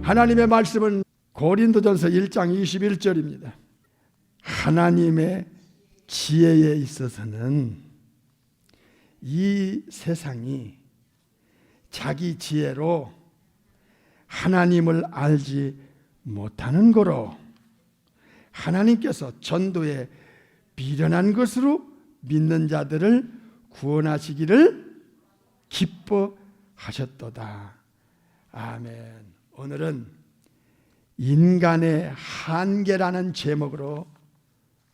하나님의 말씀은 고린도전서 1장 21절입니다. 하나님의 지혜에 있어서는 이 세상이 자기 지혜로 하나님을 알지 못하는 거로 하나님께서 전도에 미련한 것으로 믿는 자들을 구원하시기를 기뻐하셨도다. 아멘. 오늘은 인간의 한계라는 제목으로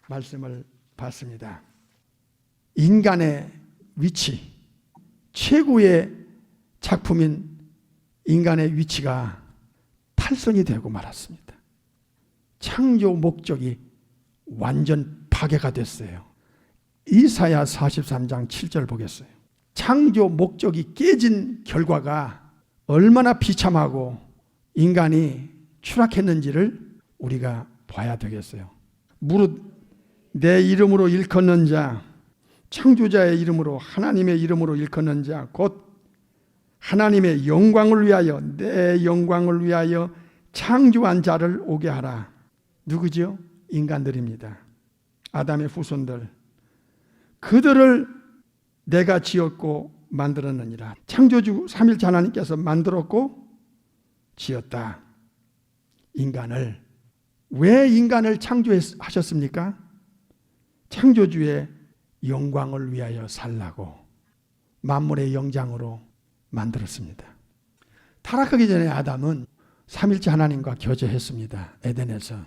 말씀을 봤습니다. 인간의 위치, 최고의 작품인 인간의 위치가 탈선이 되고 말았습니다. 창조 목적이 완전 파괴가 됐어요. 이사야 43장 7절 보겠어요. 창조 목적이 깨진 결과가 얼마나 비참하고 인간이 추락했는지를 우리가 봐야 되겠어요. 무릇 내 이름으로 일컫는 자, 창조자의 이름으로 하나님의 이름으로 일컫는 자, 곧 하나님의 영광을 위하여 내 영광을 위하여 창조한 자를 오게 하라. 누구죠? 인간들입니다. 아담의 후손들. 그들을 내가 지었고 만들었느니라. 창조주 삼일체 하나님께서 만들었고 지었다. 인간을. 왜 인간을 창조하셨습니까? 창조주의 영광을 위하여 살라고 만물의 영장으로 만들었습니다. 타락하기 전에 아담은 삼일체 하나님과 교제했습니다. 에덴에서.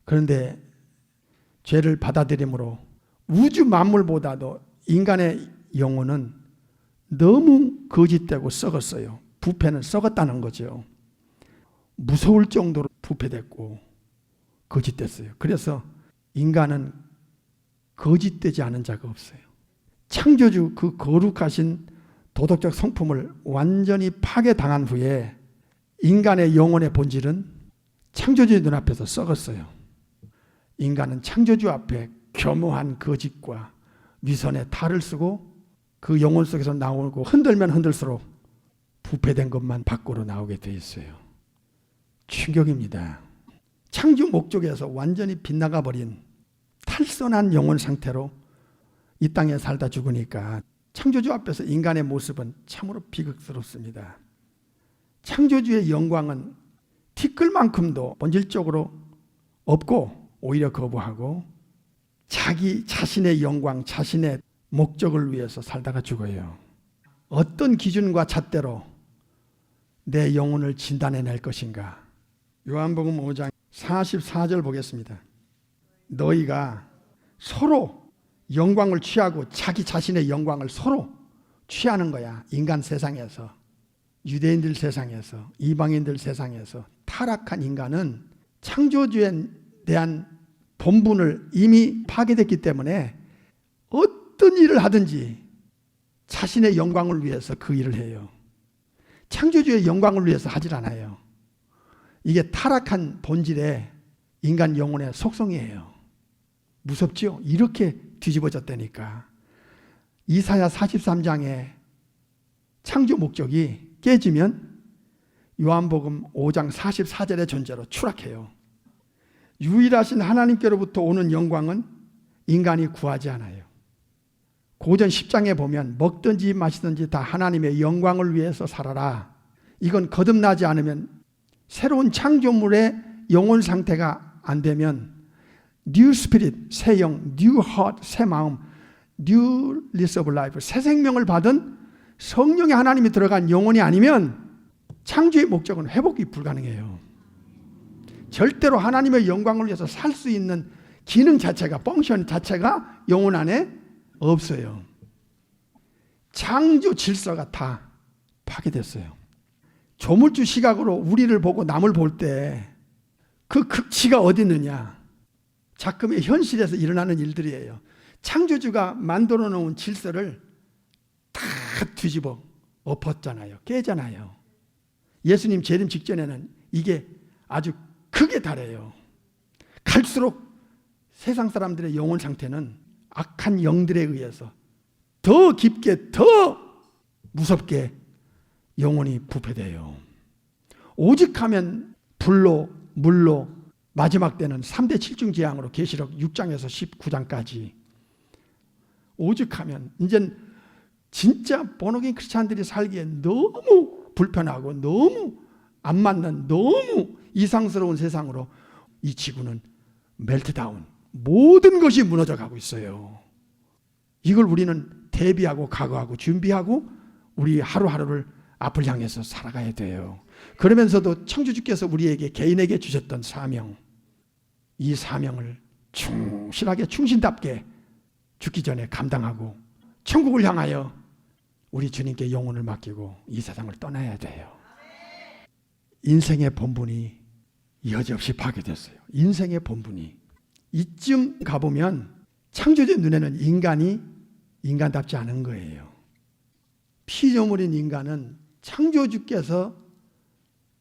그런데 죄를 받아들임으로 우주 만물보다도 인간의 영혼은 너무 거짓되고 썩었어요. 부패는 썩었다는 거죠. 무서울 정도로 부패됐고 거짓됐어요. 그래서 인간은 거짓되지 않은 자가 없어요. 창조주 그 거룩하신 도덕적 성품을 완전히 파괴당한 후에 인간의 영혼의 본질은 창조주의 눈앞에서 썩었어요. 인간은 창조주 앞에 교묘한 거짓과 위선의 탈을 쓰고 그 영혼 속에서 나오고 흔들면 흔들수록 부패된 것만 밖으로 나오게 돼 있어요. 충격입니다. 창조 목적에서 완전히 빗나가 버린 탈선한 영혼 상태로 이 땅에 살다 죽으니까 창조주 앞에서 인간의 모습은 참으로 비극스럽습니다. 창조주의 영광은 티끌만큼도 본질적으로 없고 오히려 거부하고 자기 자신의 영광, 자신의 목적을 위해서 살다가 죽어요. 어떤 기준과 잣대로 내 영혼을 진단해낼 것인가? 요한복음 5장 44절 보겠습니다. 너희가 서로 영광을 취하고 자기 자신의 영광을 서로 취하는 거야. 인간 세상에서, 유대인들 세상에서, 이방인들 세상에서 타락한 인간은 창조주에 대한 본분을 이미 파괴됐기 때문에 어떤 일을 하든지 자신의 영광을 위해서 그 일을 해요. 창조주의 영광을 위해서 하질 않아요. 이게 타락한 본질의 인간 영혼의 속성이에요. 무섭죠? 이렇게 뒤집어졌다니까. 이사야 43장의 창조 목적이 깨지면 요한복음 5장 44절의 존재로 추락해요. 유일하신 하나님께로부터 오는 영광은 인간이 구하지 않아요. 고전 10장에 보면 먹든지 마시든지 다 하나님의 영광을 위해서 살아라. 이건 거듭나지 않으면 새로운 창조물의 영혼 상태가 안 되면 new spirit, 새 영, new heart, 새 마음, new lease of life, 새 생명을 받은 성령의 하나님이 들어간 영혼이 아니면 창조의 목적은 회복이 불가능해요. 절대로 하나님의 영광을 위해서 살 수 있는 기능 자체가, 펑션 자체가 영혼 안에 없어요. 창조 질서가 다 파괴됐어요. 조물주 시각으로 우리를 보고 남을 볼 때 그 극치가 어디 있느냐? 작금의 현실에서 일어나는 일들이에요. 창조주가 만들어 놓은 질서를 다 뒤집어 엎었잖아요. 깨잖아요. 예수님 재림 직전에는 이게 아주 극에 달해요. 갈수록 세상 사람들의 영혼 상태는 악한 영들에 의해서 더 깊게 더 무섭게 영혼이 부패돼요. 오직 하면 불로 물로 마지막 때는 3대 7중 재앙으로 계시록 6장에서 19장까지 오직 하면 이제 진짜 본어게인 크리스찬들이 살기에 너무 불편하고 너무 안 맞는 너무 이상스러운 세상으로 이 지구는 멜트다운 모든 것이 무너져 가고 있어요. 이걸 우리는 대비하고 각오하고 준비하고 우리 하루하루를 앞을 향해서 살아가야 돼요. 그러면서도 창조주께서 우리에게 개인에게 주셨던 사명, 이 사명을 충실하게 충신답게 죽기 전에 감당하고 천국을 향하여 우리 주님께 영혼을 맡기고 이 세상을 떠나야 돼요. 인생의 본분이 여지없이 파괴됐어요. 인생의 본분이. 이쯤 가보면 창조주의 눈에는 인간이 인간답지 않은 거예요. 피조물인 인간은 창조주께서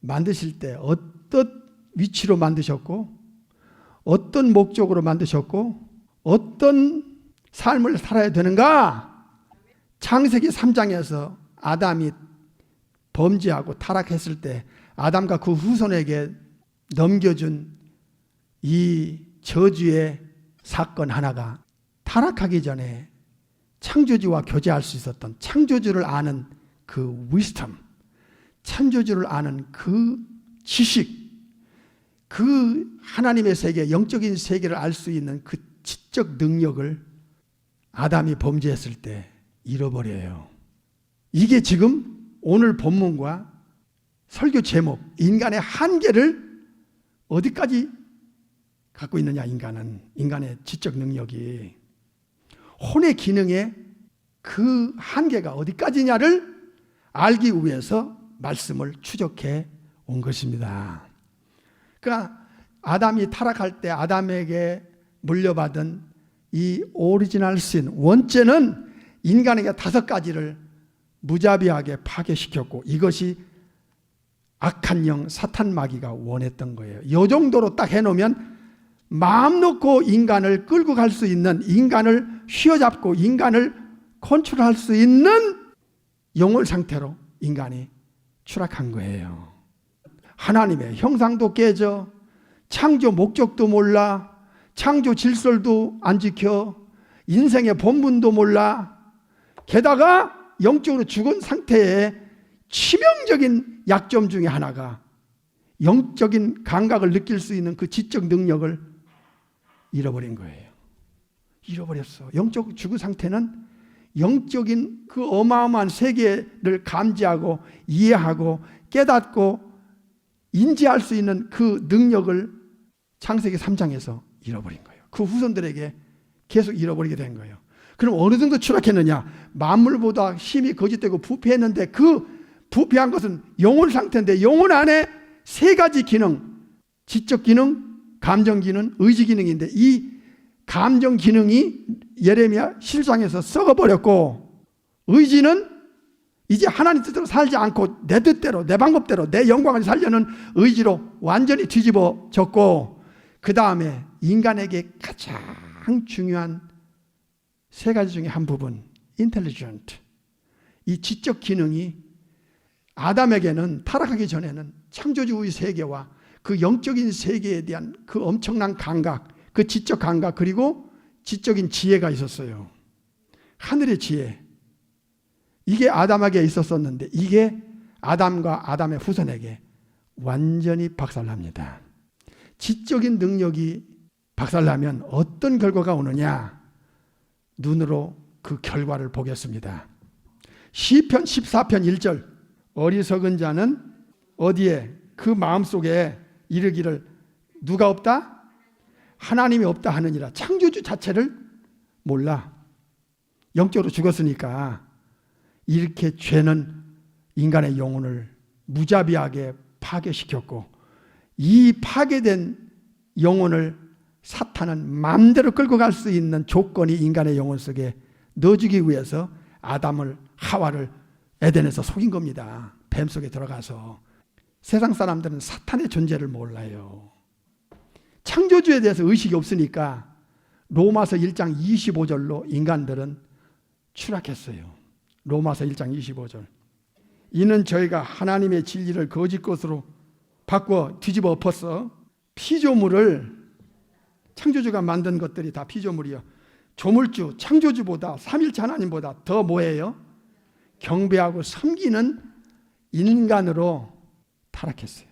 만드실 때 어떤 위치로 만드셨고 어떤 목적으로 만드셨고 어떤 삶을 살아야 되는가? 창세기 3장에서 아담이 범죄하고 타락했을 때 아담과 그 후손에게 넘겨준 이 저주의 사건 하나가 타락하기 전에 창조주와 교제할 수 있었던 창조주를 아는 그 위스덤, 창조주를 아는 그 지식, 그 하나님의 세계, 영적인 세계를 알 수 있는 그 지적 능력을 아담이 범죄했을 때 잃어버려요. 이게 지금 오늘 본문과 설교 제목, 인간의 한계를 어디까지 갖고 있느냐, 인간의 지적 능력이. 혼의 기능의 그 한계가 어디까지냐를 알기 위해서 말씀을 추적해 온 것입니다. 그러니까 아담이 타락할 때 아담에게 물려받은 이 오리지널 신, 원죄는 인간에게 5가지를 무자비하게 파괴시켰고 이것이 악한 영 사탄 마귀가 원했던 거예요. 이 정도로 딱 해놓으면 마음 놓고 인간을 끌고 갈 수 있는, 인간을 휘어잡고 인간을 컨트롤할 수 있는 영혼 상태로 인간이 추락한 거예요. 하나님의 형상도 깨져, 창조 목적도 몰라, 창조 질서도 안 지켜, 인생의 본분도 몰라, 게다가 영적으로 죽은 상태의 치명적인 약점 중에 하나가 영적인 감각을 느낄 수 있는 그 지적 능력을 잃어버린 거예요. 잃어버렸어. 영적 죽은 상태는 영적인 그 어마어마한 세계를 감지하고 이해하고 깨닫고 인지할 수 있는 그 능력을 창세기 3장에서 잃어버린 거예요. 그 후손들에게 계속 잃어버리게 된 거예요. 그럼 어느 정도 추락했느냐? 만물보다 힘이 거짓되고 부패했는데 그 부패한 것은 영혼 상태인데 영혼 안에 3가지 기능, 지적 기능, 감정 기능, 의지 기능인데 이 감정 기능이 예레미야 실상에서 썩어버렸고 의지는 이제 하나님 뜻대로 살지 않고 내 뜻대로 내 방법대로 내 영광을 살려는 의지로 완전히 뒤집어졌고 그 다음에 인간에게 가장 중요한 3가지 중에 한 부분 intelligent, 이 지적 기능이 아담에게는 타락하기 전에는 창조주의 세계와 그 영적인 세계에 대한 그 엄청난 감각, 그 지적 감각 그리고 지적인 지혜가 있었어요. 하늘의 지혜. 이게 아담에게 있었었는데 이게 아담과 아담의 후손에게 완전히 박살납니다. 지적인 능력이 박살나면 어떤 결과가 오느냐? 눈으로 그 결과를 보겠습니다. 시편 14편 1절 어리석은 자는 어디에 그 마음속에 이르기를 누가 없다? 하나님이 없다 하느니라. 창조주 자체를 몰라. 영적으로 죽었으니까 이렇게 죄는 인간의 영혼을 무자비하게 파괴시켰고 이 파괴된 영혼을 사탄은 마음대로 끌고 갈 수 있는 조건이 인간의 영혼 속에 넣어주기 위해서 아담을 하와를 에덴에서 속인 겁니다. 뱀 속에 들어가서. 세상 사람들은 사탄의 존재를 몰라요. 창조주에 대해서 의식이 없으니까 로마서 1장 25절로 인간들은 추락했어요. 로마서 1장 25절. 이는 저희가 하나님의 진리를 거짓 것으로 바꿔 뒤집어 엎었어. 피조물을 창조주가 만든 것들이 다 피조물이요. 조물주, 창조주보다 삼일체 하나님보다 더 뭐예요? 경배하고 섬기는 인간으로 타락했어요.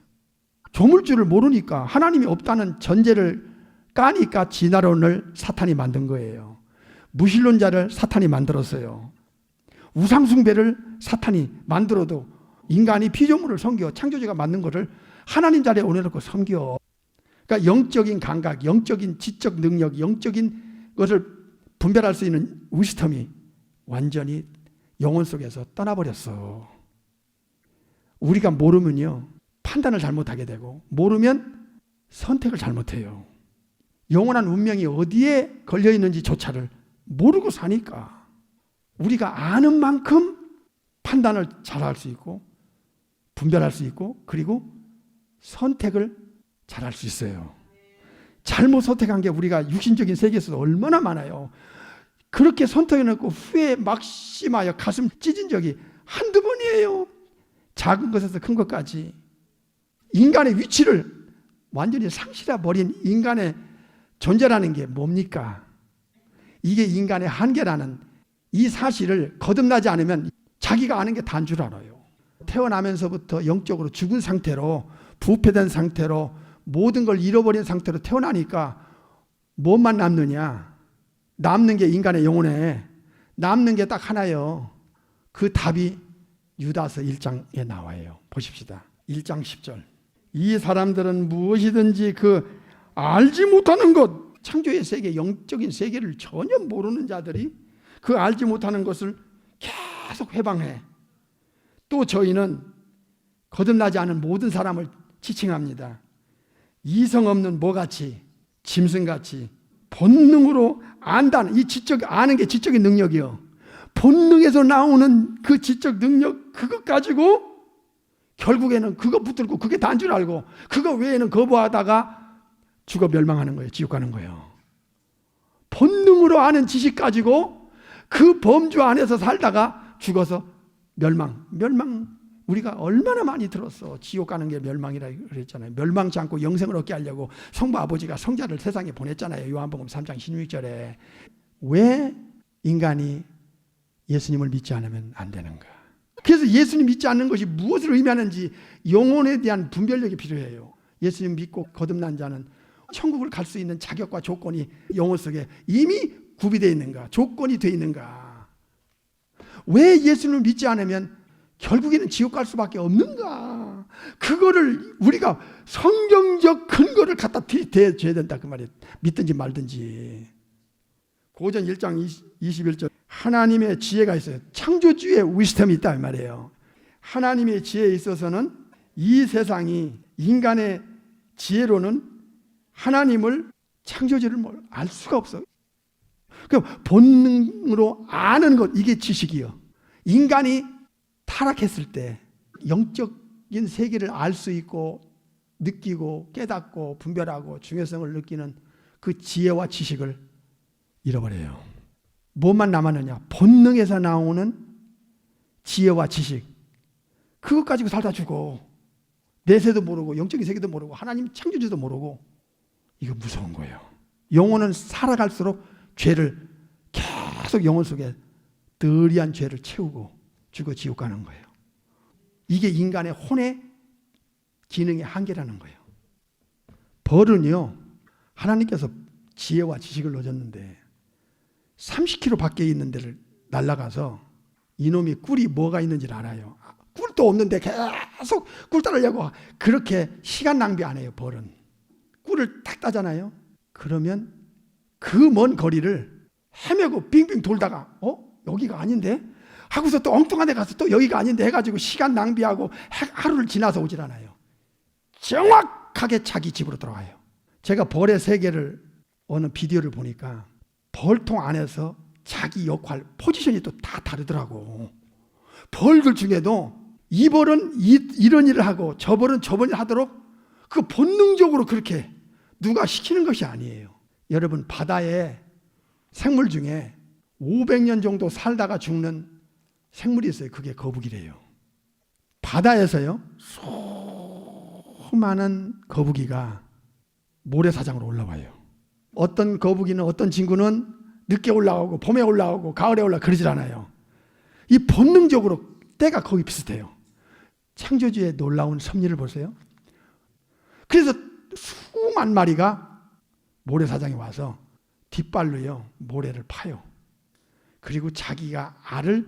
조물주를 모르니까 하나님이 없다는 전제를 까니까 진화론을 사탄이 만든 거예요. 무신론자를 사탄이 만들었어요. 우상숭배를 사탄이 만들어도 인간이 피조물을 섬겨 창조주가 만든 것을 하나님 자리에 올려놓고 섬겨. 그러니까 영적인 감각, 영적인 지적 능력, 영적인 것을 분별할 수 있는 위스텀이 완전히 영혼 속에서 떠나버렸어. 우리가 모르면요 판단을 잘못하게 되고 모르면 선택을 잘못해요. 영원한 운명이 어디에 걸려있는지조차를 모르고 사니까 우리가 아는 만큼 판단을 잘할 수 있고 분별할 수 있고 그리고 선택을 잘할 수 있어요. 잘못 선택한 게 우리가 육신적인 세계에서 얼마나 많아요. 그렇게 선택해놓고 후에 막심하여 가슴 찢은 적이 한두 번이에요. 작은 것에서 큰 것까지 인간의 위치를 완전히 상실해버린 인간의 존재라는 게 뭡니까? 이게 인간의 한계라는 이 사실을 거듭나지 않으면 자기가 아는 게 다인 줄 알아요. 태어나면서부터 영적으로 죽은 상태로 부패된 상태로 모든 걸 잃어버린 상태로 태어나니까 뭐만 남느냐? 남는 게 인간의 영혼에 남는 게 딱 하나예요. 그 답이 유다서 1장에 나와요. 보십시다. 1장 10절. 이 사람들은 무엇이든지 그 알지 못하는 것, 창조의 세계, 영적인 세계를 전혀 모르는 자들이 그 알지 못하는 것을 계속 회방해. 또 저희는 거듭나지 않은 모든 사람을 지칭합니다. 이성 없는 뭐같이 짐승같이 본능으로 안다는 이 지적 아는 게 지적인 능력이요. 본능에서 나오는 그 지적 능력 그것 가지고 결국에는 그거 붙들고 그게 다인 줄 알고 그거 외에는 거부하다가 죽어 멸망하는 거예요. 지옥 가는 거예요. 본능으로 아는 지식 가지고 그 범주 안에서 살다가 죽어서 멸망. 우리가 얼마나 많이 들었어. 지옥 가는 게 멸망이라 그랬잖아요. 멸망치 않고 영생을 얻게 하려고 성부 아버지가 성자를 세상에 보냈잖아요. 요한복음 3장 16절에. 왜 인간이 예수님을 믿지 않으면 안 되는가? 그래서 예수님 믿지 않는 것이 무엇을 의미하는지 영혼에 대한 분별력이 필요해요. 예수님 믿고 거듭난 자는 천국을 갈 수 있는 자격과 조건이 영혼 속에 이미 구비되어 있는가? 조건이 되어 있는가? 왜 예수님을 믿지 않으면 결국에는 지옥 갈 수밖에 없는가? 그거를 우리가 성경적 근거를 갖다 대줘야 된다 그 말이에요. 믿든지 말든지. 고전 1장 21절 하나님의 지혜가 있어요. 창조주의 위스텀이 있다 이 말이에요. 하나님의 지혜에 있어서는 이 세상이 인간의 지혜로는 하나님을 창조주를 알 수가 없어요. 그러니까 본능으로 아는 것 이게 지식이요. 인간이 타락했을 때 영적인 세계를 알 수 있고 느끼고 깨닫고 분별하고 중요성을 느끼는 그 지혜와 지식을 잃어버려요. 뭐만 남았느냐? 본능에서 나오는 지혜와 지식. 그것 가지고 살다 죽어. 내세도 모르고 영적인 세계도 모르고 하나님 창조주도 모르고 이거 무서운 거예요. 영혼은 살아갈수록 죄를 계속 영혼 속에 느리한 죄를 채우고 죽어 지옥 가는 거예요. 이게 인간의 혼의 기능의 한계라는 거예요. 벌은요 하나님께서 지혜와 지식을 넣어줬는데 30km 밖에 있는 데를 날아가서 이놈이 꿀이 뭐가 있는지를 알아요. 꿀도 없는데 계속 꿀 따르려고 그렇게 시간 낭비 안 해요. 벌은 꿀을 탁 따잖아요. 그러면 그 먼 거리를 헤매고 빙빙 돌다가 여기가 아닌데 하고서 또 엉뚱한 데 가서 또 여기가 아닌데 해가지고 시간 낭비하고 하루를 지나서 오질 않아요. 정확하게 자기 집으로 돌아와요. 제가 벌의 세계를 어느 비디오를 보니까 벌통 안에서 자기 역할 포지션이 또 다 다르더라고. 벌들 중에도 이 벌은 이런 일을 하고 저 벌은 저번 일을 하도록 그 본능적으로 그렇게 누가 시키는 것이 아니에요. 여러분 바다에 생물 중에 500년 정도 살다가 죽는 생물이 있어요. 그게 거북이래요. 바다에서요 수많은 거북이가 모래사장으로 올라와요. 어떤 거북이는, 어떤 친구는 늦게 올라오고 봄에 올라오고 가을에 올라오고 그러질 않아요. 이 본능적으로 때가 거기 비슷해요. 창조주의 놀라운 섭리를 보세요. 그래서 수만 마리가 모래사장에 와서 뒷발로요 모래를 파요. 그리고 자기가 알을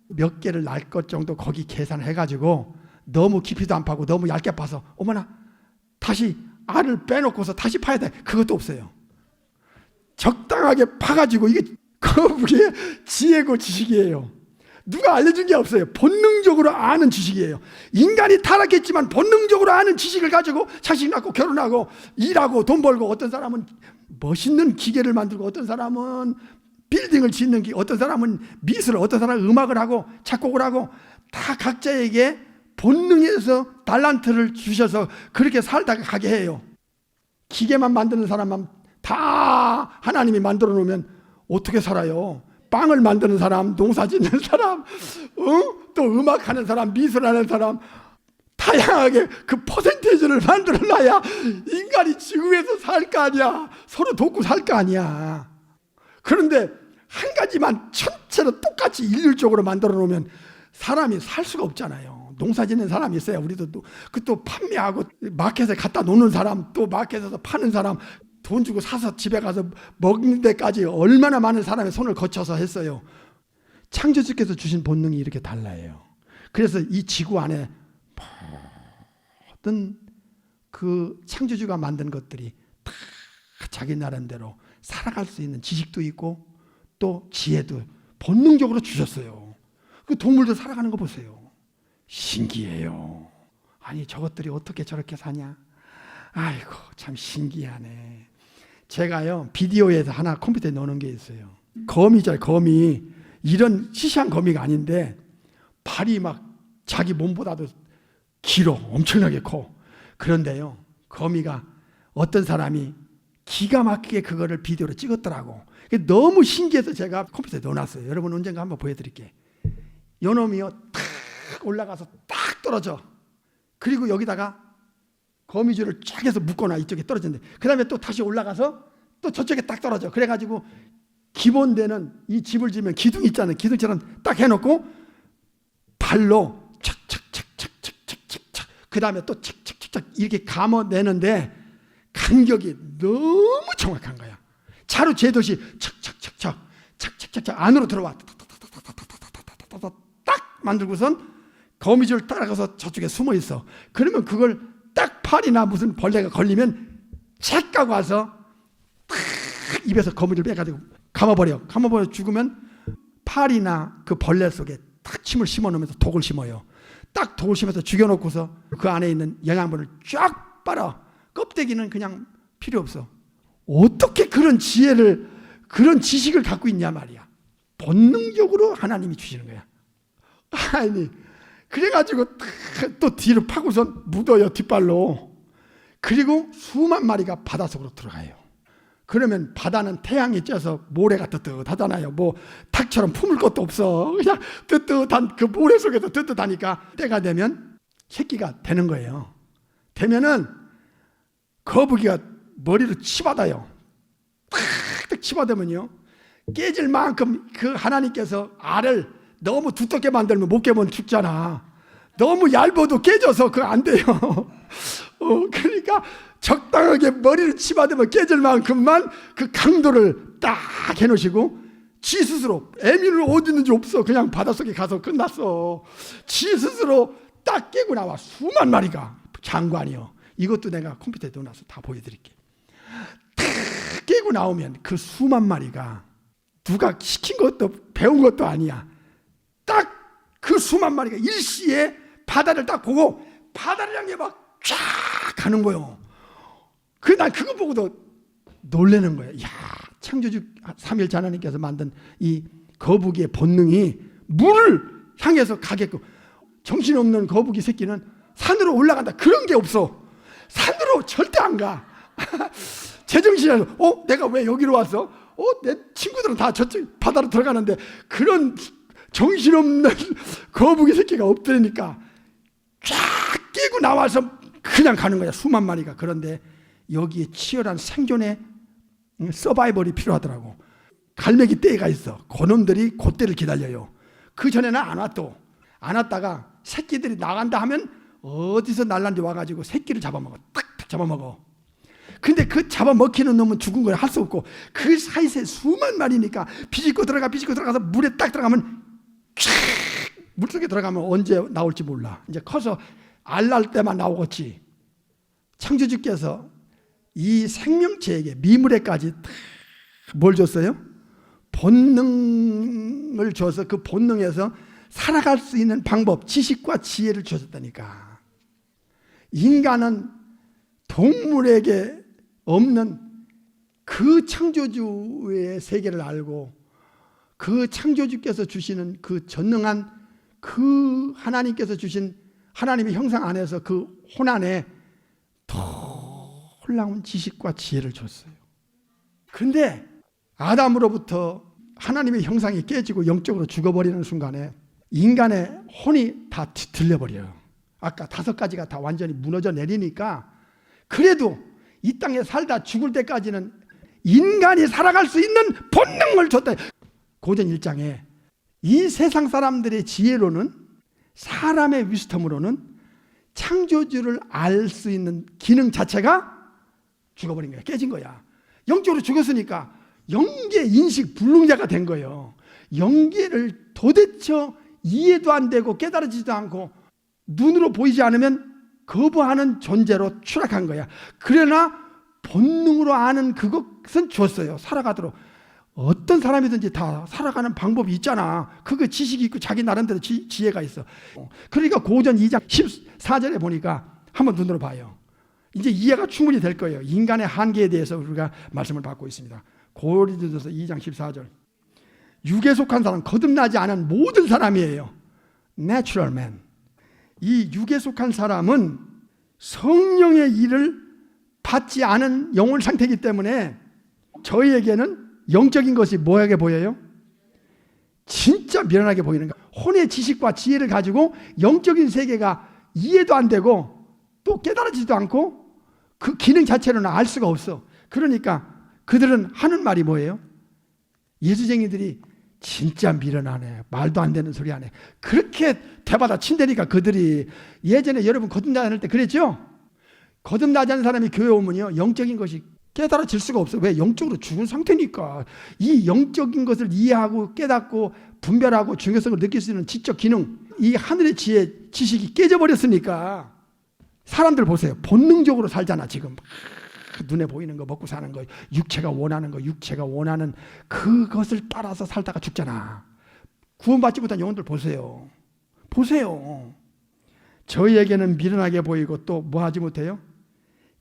몇 개를 낳을 것 정도 거기 계산해가지고 너무 깊이도 안 파고 너무 얇게 파서 어머나 다시 알을 빼놓고서 다시 파야 돼. 그것도 없어요. 적당하게 파가지고, 이게 거북이의 지혜고 지식이에요. 누가 알려준 게 없어요. 본능적으로 아는 지식이에요. 인간이 타락했지만 본능적으로 아는 지식을 가지고 자식 낳고 결혼하고 일하고 돈 벌고, 어떤 사람은 멋있는 기계를 만들고, 어떤 사람은 빌딩을 짓는 기, 어떤 사람은 미술, 어떤 사람은 음악을 하고 작곡을 하고, 다 각자에게 본능에서 달란트를 주셔서 그렇게 살다가 가게 해요. 기계만 만드는 사람만 다 하나님이 만들어 놓으면 어떻게 살아요? 빵을 만드는 사람, 농사 짓는 사람, 또 음악하는 사람, 미술하는 사람, 다양하게 그 퍼센테이지를 만들어 놔야 인간이 지구에서 살 거 아니야. 서로 돕고 살 거 아니야. 그런데 한 가지만 전체로 똑같이 일률적으로 만들어 놓으면 사람이 살 수가 없잖아요. 농사 짓는 사람이 있어야 우리도 또 판매하고, 마켓에 갖다 놓는 사람, 또 마켓에서 파는 사람, 돈 주고 사서 집에 가서 먹는 데까지 얼마나 많은 사람의 손을 거쳐서 했어요. 창조주께서 주신 본능이 이렇게 달라요. 그래서 이 지구 안에 모든 그 창조주가 만든 것들이 다 자기 나름대로 살아갈 수 있는 지식도 있고 또 지혜도 본능적으로 주셨어요. 그 동물들 살아가는 거 보세요. 신기해요. 아니 저것들이 어떻게 저렇게 사냐. 아이고 참 신기하네. 제가요 비디오에서 하나 컴퓨터에 넣어놓은 게 있어요. 거미죠. 거미. 이런 시시한 거미가 아닌데 발이 막 자기 몸보다도 길어. 엄청나게 커. 그런데요 거미가 어떤 사람이 기가 막히게 그거를 비디오로 찍었더라고. 너무 신기해서 제가 컴퓨터에 넣어놨어요. 여러분 언젠가 한번 보여드릴게요. 요 놈이요 탁 올라가서 딱 떨어져. 그리고 여기다가 거미줄을 쫙 해서 묶어놔. 이쪽에 떨어진대. 그 다음에 또 다시 올라가서 또 저쪽에 딱 떨어져. 그래가지고 기본되는 이 집을 지으면 기둥 있잖아요. 기둥처럼 딱 해놓고 발로 착착착착착착착 그 다음에 또 착착착착 이렇게 감아내는데 간격이 너무 정확한 거야. 차로 재듯이 착착착착 착착착착 안으로 들어와. 딱 만들고선 거미줄 따라가서 저쪽에 숨어 있어. 그러면 그걸 딱 팔이나 무슨 벌레가 걸리면 착 가고 와서 탁 입에서 거미줄 빼가지고 감아버려. 감아버려 죽으면 팔이나 그 벌레 속에 탁 침을 심어놓으면서 독을 심어요. 딱 독을 심어서 죽여놓고서 그 안에 있는 영양분을 쫙 빨아. 껍데기는 그냥 필요 없어. 어떻게 그런 지혜를, 그런 지식을 갖고 있냐 말이야. 본능적으로 하나님이 주시는 거야. 아니 그래가지고 또 뒤로 파고선 묻어요. 뒷발로. 그리고 수만 마리가 바닷속으로 들어가요. 그러면 바다는 태양이 쬐서 모래가 뜨뜻하잖아요. 뭐 닭처럼 품을 것도 없어. 그냥 뜨뜻한 그 모래 속에서 뜨뜻하니까 때가 되면 새끼가 되는 거예요. 되면은 거북이가 머리를 치받아요. 탁 치받으면요 깨질 만큼 그 하나님께서 알을 너무 두껍게 만들면 못 깨면 죽잖아. 너무 얇아도 깨져서 그거 안 돼요. 그러니까 적당하게 머리를 치받으면 깨질 만큼만 그 강도를 딱 해놓으시고 지 스스로 애미는 어디 있는지 없어. 그냥 바닷속에 가서 끝났어. 지 스스로 딱 깨고 나와. 수만 마리가. 장관이요. 이것도 내가 컴퓨터에 넣어놔서 다 보여드릴게. 딱 깨고 나오면 그 수만 마리가 누가 시킨 것도 배운 것도 아니야. 딱 그 수만 마리가 일시에 바다를 딱 보고 바다를 향해 막 쫙 가는 거예요. 난 그거 보고도 놀라는 거예요. 야, 창조주 삼일째 하나님께서 만든 이 거북이의 본능이 물을 향해서 가게끔. 정신없는 거북이 새끼는 산으로 올라간다. 그런 게 없어. 산으로 절대 안 가. 제정신이 내가 왜 여기로 왔어? 내 친구들은 다 저쪽 바다로 들어가는데 그런 정신없는 거북이 새끼가 없다니까 쫙 깨고 나와서 그냥 가는 거야, 수만 마리가. 그런데 여기에 치열한 생존의 서바이벌이 필요하더라고. 갈매기 떼가 있어. 그놈들이 그때를 기다려요. 그 전에는 안 왔도. 안 왔다가 새끼들이 나간다 하면 어디서 날란지 와가지고 새끼를 잡아먹어. 딱 잡아먹어. 근데 그 잡아먹히는 놈은 죽은 걸 할 수 없고, 그 사이에 수만 마리니까 비집고 들어가서 물에 딱 들어가면 물속에 들어가면 언제 나올지 몰라. 이제 커서 알 날 때만 나오겠지. 창조주께서 이 생명체에게 미물에까지 뭘 줬어요? 본능을 줘서 그 본능에서 살아갈 수 있는 방법, 지식과 지혜를 주셨다니까. 인간은 동물에게 없는 그 창조주의 세계를 알고, 그 창조주께서 주시는 그 전능한 그 하나님께서 주신 하나님의 형상 안에서 그 혼안에 놀라운 지식과 지혜를 줬어요. 그런데 아담으로부터 하나님의 형상이 깨지고 영적으로 죽어버리는 순간에 인간의 혼이 다 들려버려요. 아까 5가지가 다 완전히 무너져 내리니까, 그래도 이 땅에 살다 죽을 때까지는 인간이 살아갈 수 있는 본능을 줬다. 고전 1장에 이 세상 사람들의 지혜로는, 사람의 위스텀으로는 창조주를 알 수 있는 기능 자체가 죽어버린 거야. 깨진 거야. 영적으로 죽었으니까 영계 인식 불능자가 된 거예요. 영계를 도대체 이해도 안 되고 깨달아지지도 않고 눈으로 보이지 않으면 거부하는 존재로 추락한 거야. 그러나 본능으로 아는 그것은 줬어요. 살아가도록. 어떤 사람이든지 다 살아가는 방법이 있잖아. 그거 지식이 있고 자기 나름대로 지혜가 있어. 그러니까 고전 2장 14절에 보니까 한번 눈으로 봐요. 이제 이해가 충분히 될 거예요. 인간의 한계에 대해서 우리가 말씀을 받고 있습니다. 고린도전서 2장 14절. 육에 속한 사람, 거듭나지 않은 모든 사람이에요. Natural man. 이 육에 속한 사람은 성령의 일을 받지 않은 영혼 상태이기 때문에 저희에게는 영적인 것이 뭐하게 보여요? 진짜 미련하게 보이는 거야. 혼의 지식과 지혜를 가지고 영적인 세계가 이해도 안 되고 또 깨달아지지도 않고 그 기능 자체로는 알 수가 없어. 그러니까 그들은 하는 말이 뭐예요? 예수쟁이들이 진짜 미련하네, 말도 안 되는 소리 하네, 그렇게 대받아 친다니까. 그들이 예전에 여러분 거듭나지 않을 때 그랬죠? 거듭나지 않은 사람이 교회 오면요, 영적인 것이 깨달아질 수가 없어요. 왜? 영적으로 죽은 상태니까. 이 영적인 것을 이해하고 깨닫고 분별하고 중요성을 느낄 수 있는 지적 기능, 이 하늘의 지혜, 지식이 깨져버렸으니까. 사람들 보세요. 본능적으로 살잖아 지금. 눈에 보이는 거, 먹고 사는 거, 육체가 원하는 거, 육체가 원하는 그것을 따라서 살다가 죽잖아. 구원받지 못한 영혼들 보세요. 저희에게는 미련하게 보이고 또 뭐하지 못해요?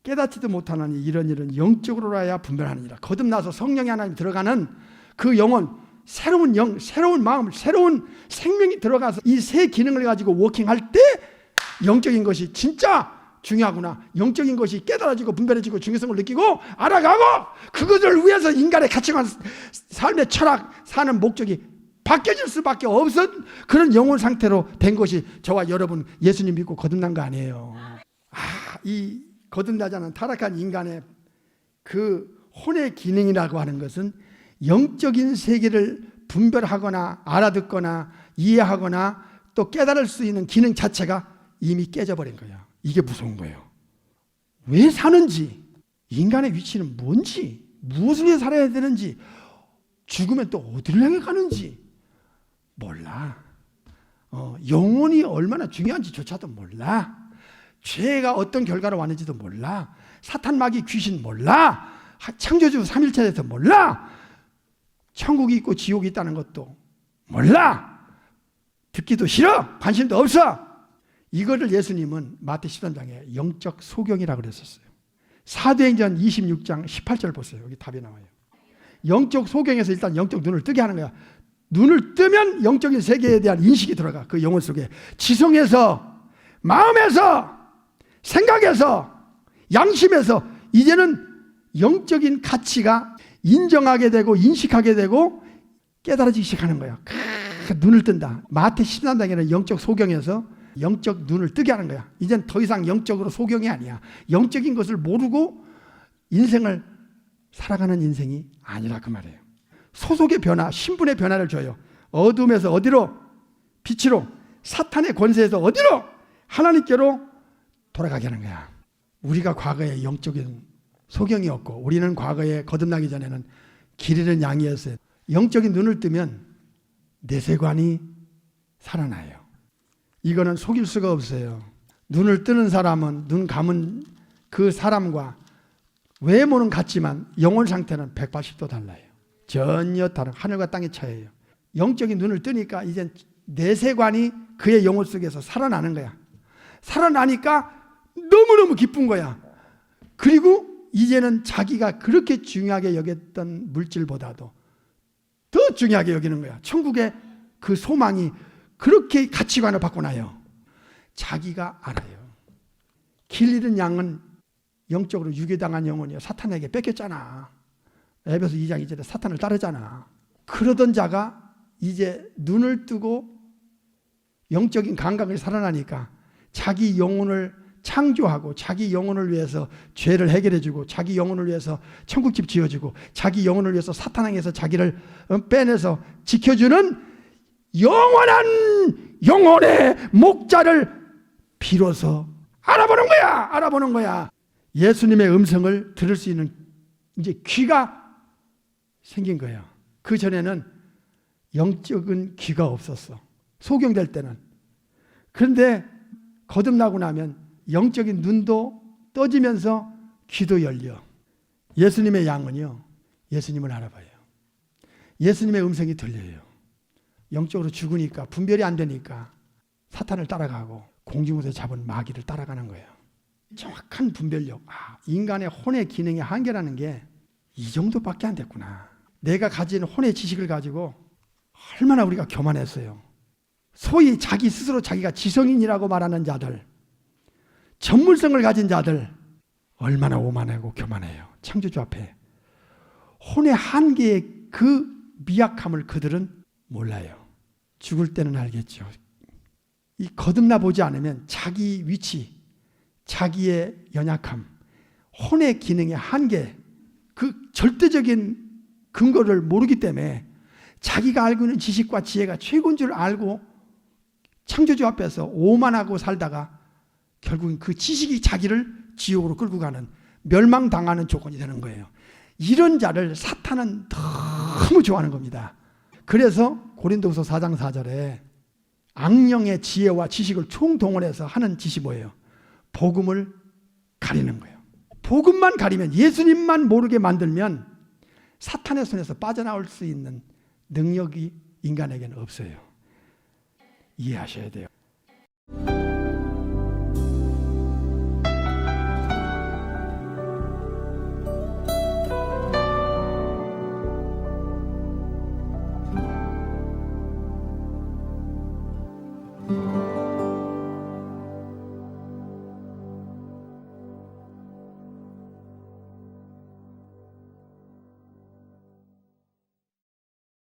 깨닫지도 못하나니 이런 일은 영적으로라야 분별하느니라. 거듭나서 성령이 하나님 들어가는 그 영혼, 새로운 영, 새로운 마음, 새로운 생명이 들어가서 이 새 기능을 가지고 워킹할 때 영적인 것이 진짜 중요하구나. 영적인 것이 깨달아지고 분별해지고 중요성을 느끼고 알아가고, 그것을 위해서 인간의 가치관, 삶의 철학, 사는 목적이 바뀌어질 수밖에 없은 그런 영혼 상태로 된 것이 저와 여러분 예수님 믿고 거듭난 거 아니에요. 이 거듭나지 않은 타락한 인간의 그 혼의 기능이라고 하는 것은 영적인 세계를 분별하거나 알아듣거나 이해하거나 또 깨달을 수 있는 기능 자체가 이미 깨져버린 거야. 이게 무서운 거예요. 왜 사는지, 인간의 위치는 뭔지, 무엇을 위해 살아야 되는지, 죽으면 또 어디를 향해 가는지 몰라. 영혼이 얼마나 중요한지조차도 몰라. 죄가 어떤 결과로 왔는지도 몰라. 사탄, 마귀, 귀신 몰라. 창조주 삼일체에서 몰라. 천국이 있고 지옥이 있다는 것도 몰라. 듣기도 싫어. 관심도 없어. 이거를 예수님은 마태 13장에 영적 소경이라고 그랬었어요. 사도행전 26장 18절 보세요. 여기 답이 나와요. 영적 소경에서 일단 영적 눈을 뜨게 하는 거야. 눈을 뜨면 영적인 세계에 대한 인식이 들어가. 그 영혼 속에. 지성에서, 마음에서, 생각에서, 양심에서 이제는 영적인 가치가 인정하게 되고 인식하게 되고 깨달아지기 시작하는 거야. 눈을 뜬다. 마태 13장에는 영적 소경에서 영적 눈을 뜨게 하는 거야. 이젠 더 이상 영적으로 소경이 아니야. 영적인 것을 모르고 인생을 살아가는 인생이 아니라 그 말이에요. 소속의 변화, 신분의 변화를 줘요. 어둠에서 어디로? 빛으로. 사탄의 권세에서 어디로? 하나님께로 돌아가게 하는 거야. 우리가 과거에 영적인 소경이었고 우리는 과거에 거듭나기 전에는 길 잃은 양이었어요. 영적인 눈을 뜨면 내세관이 살아나요. 이거는 속일 수가 없어요. 눈을 뜨는 사람은 눈 감은 그 사람과 외모는 같지만 영혼 상태는 180도 달라요. 전혀 다른 하늘과 땅의 차이예요. 영적인 눈을 뜨니까 이제 내세관이 그의 영혼 속에서 살아나는 거야. 살아나니까 너무너무 기쁜 거야. 그리고 이제는 자기가 그렇게 중요하게 여겼던 물질보다도 더 중요하게 여기는 거야. 천국의 그 소망이 그렇게 가치관을 바꿔놔요. 자기가 알아요. 길 잃은 양은 영적으로 유괴당한 영혼이요. 사탄에게 뺏겼잖아. 에베소 2장 2절에 사탄을 따르잖아. 그러던 자가 이제 눈을 뜨고 영적인 감각을 살아나니까 자기 영혼을 창조하고 자기 영혼을 위해서 죄를 해결해주고 자기 영혼을 위해서 천국집 지어주고 자기 영혼을 위해서 사탄에게서 자기를 빼내서 지켜주는 영원한 영혼의 목자를 비로소 알아보는 거야. 예수님의 음성을 들을 수 있는 이제 귀가 생긴 거예요. 그 전에는 영적인 귀가 없었어. 소경될 때는. 그런데 거듭나고 나면 영적인 눈도 떠지면서 귀도 열려. 예수님의 양은요, 예수님을 알아봐요. 예수님의 음성이 들려요. 영적으로 죽으니까 분별이 안 되니까 사탄을 따라가고 공중에서 잡은 마귀를 따라가는 거예요. 정확한 분별력. 인간의 혼의 기능의 한계라는 게 이 정도밖에 안 됐구나. 내가 가진 혼의 지식을 가지고 얼마나 우리가 교만했어요. 소위 자기 스스로 자기가 지성인이라고 말하는 자들, 전문성을 가진 자들 얼마나 오만하고 교만해요. 창조주 앞에. 혼의 한계의 그 미약함을 그들은 몰라요. 죽을 때는 알겠죠. 이 거듭나 보지 않으면 자기 위치, 자기의 연약함, 혼의 기능의 한계, 그 절대적인 근거를 모르기 때문에 자기가 알고 있는 지식과 지혜가 최고인 줄 알고 창조주 앞에서 오만하고 살다가 결국은 그 지식이 자기를 지옥으로 끌고 가는, 멸망당하는 조건이 되는 거예요. 이런 자를 사탄은 너무 좋아하는 겁니다. 그래서 고린도후서 4장 4절에 악령의 지혜와 지식을 총동원해서 하는 짓이 뭐예요? 복음을 가리는 거예요. 복음만 가리면, 예수님만 모르게 만들면 사탄의 손에서 빠져나올 수 있는 능력이 인간에게는 없어요. 이해하셔야 돼요.